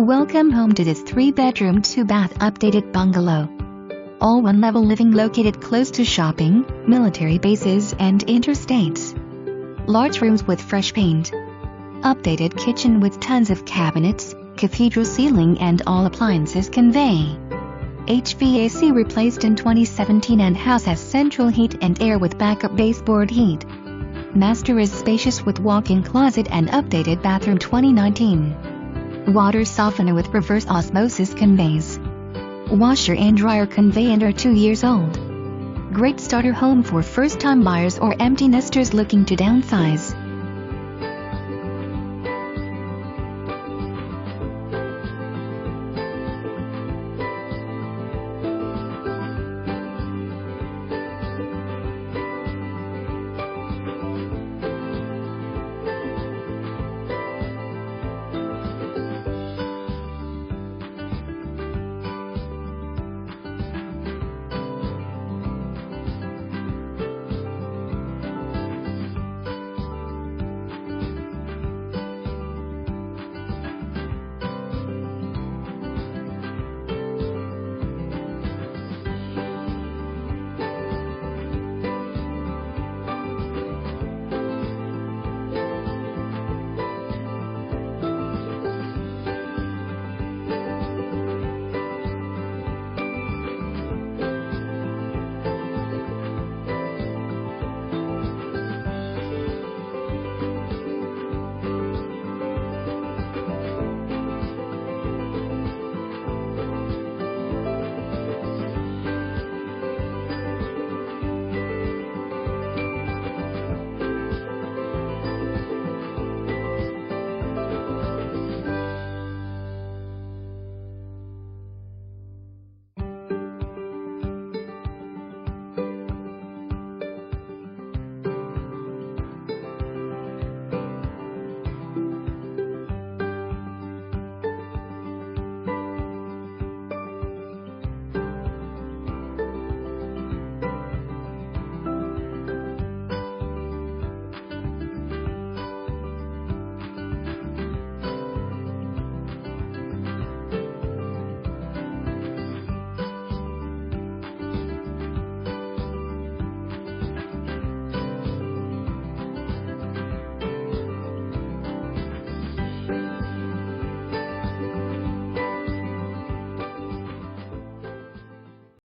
Welcome home to this 3-bedroom 2-bath updated bungalow. All one-level living located close to shopping, military bases and interstates. Large rooms with fresh paint. Updated kitchen with tons of cabinets, cathedral ceiling and all appliances convey. HVAC replaced in 2017 and house has central heat and air with backup baseboard heat. Master is spacious with walk-in closet and updated bathroom 2019. Water softener with reverse osmosis conveys. Washer and dryer convey and are 2 years old. Great starter home for first-time buyers or empty nesters looking to downsize.